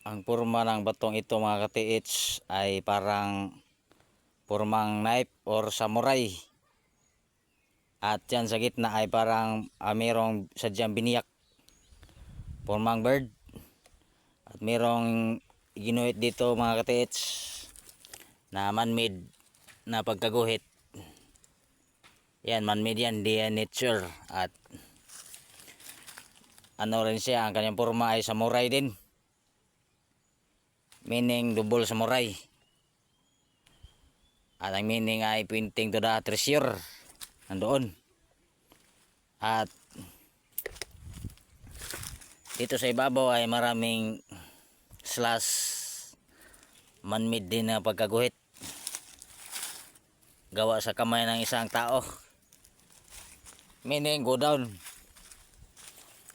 Ang porma ng batong ito mga ka-TH ay parang pormang knife or samurai. At yan sa gitna ay parang mayroong sadyang biniyak. Pormang bird. At mayroong ginuhit dito mga ka-TH na man-made na pagkaguhit. Yan, man-made yan, di yan nature. At ano rin siya, ang kanyang porma ay samurai din. Meaning double samurai. At ang meaning ay pointing to the treasure. Nandoon. At dito sa ibabaw ay maraming slash man-made din na pagkaguhit. Gawa sa kamay ng isang tao. Meaning go down.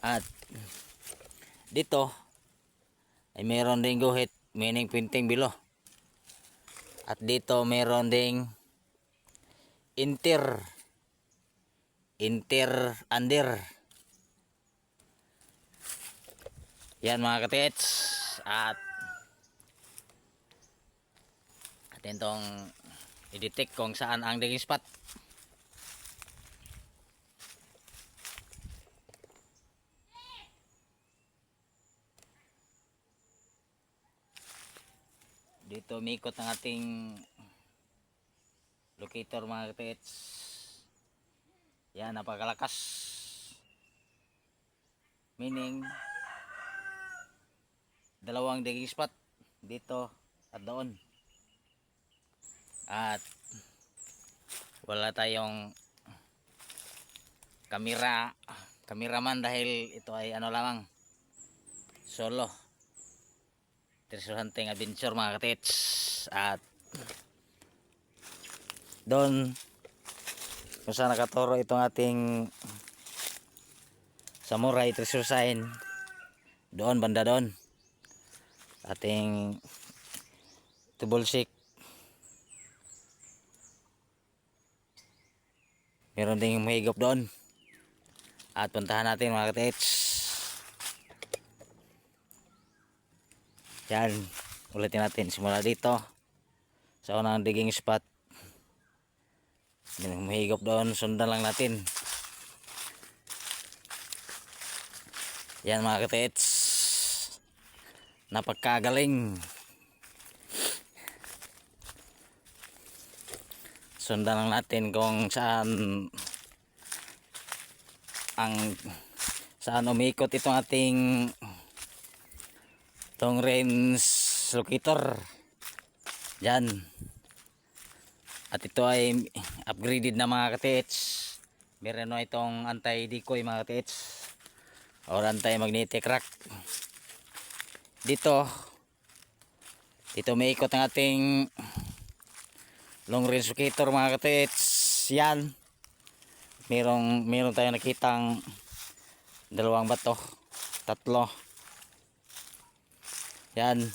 At dito ay meron ding guhit. Meaning pointing below. At dito meron ding inter under. Yan mga katits. At atin tong i-detect kung saan ang digging spot. Dito mikot ang ating locator mga katits. Yan, napakalakas. Meaning dalawang digging spot dito at doon. At wala tayong cameraman dahil ito ay ano lamang, solo treasure hunting adventure mga katits. At doon kung saan nakaturo itong ating samurai treasure sign, doon banda doon ating tubulsik. Meron ding mahigop doon. At puntahan natin mga katits. Yan, ulitin natin simula dito sa unang digging spot. May mahigop doon, sundan lang natin. Yan mga katits, napagkagaling. Sundan lang natin kung saan umikot itong ating tong range locator. Yan. At ito ay upgraded na mga katits. Meron na itong anti-decoy mga katits or anti-magnetic rack. Dito may ikot ang ating long range locator mga katits. Yan. Meron tayong nakitang dalawang bato, tatlo. Yan.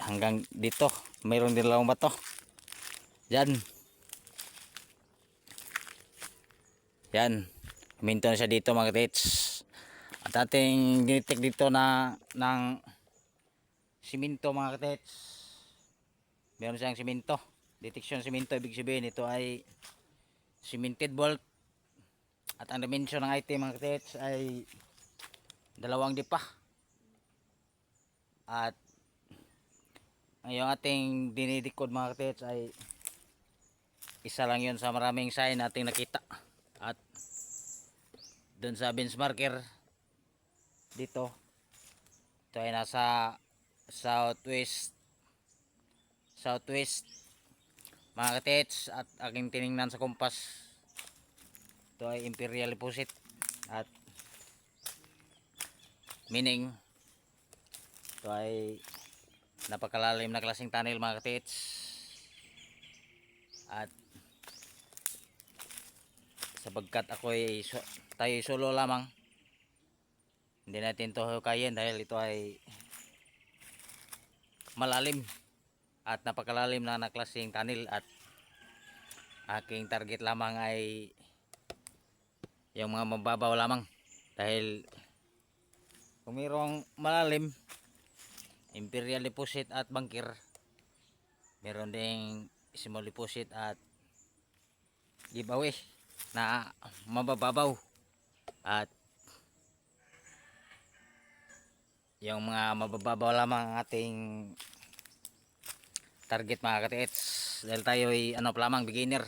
Hanggang dito mayroon din dalawang bato. Yan. Yan. Minto na siya dito mga katits. At ating ginitik dito na ng simento mga katits. Meron siyang simento. Detection simento, ibig sabihin ito ay cemented bolt. At ang dimension ng item mga katits ay 2 dipa. At ang ating dinidikod mga katits ay isa lang yun sa maraming sign nating nakita. At dun sa benchmarker dito, ito ay nasa southwest mga katits. At aking tiningnan sa kompas, ito ay Imperial Deposit. At meaning ito ay napakalalim na klaseng tunnel mga katits. At sapagkat tayo solo lamang, hindi natin ito hukayin dahil ito ay malalim at napakalalim na klaseng tunnel. At aking target lamang ay yung mga mababaw lamang, dahil kung mayroong malalim imperial deposit at bangkir. Meron ding small deposit at giveaway na mabababaw. At yung mga mabababaw lamang ang ating target mga katiits, dahil tayo ay ano pa lamang, beginner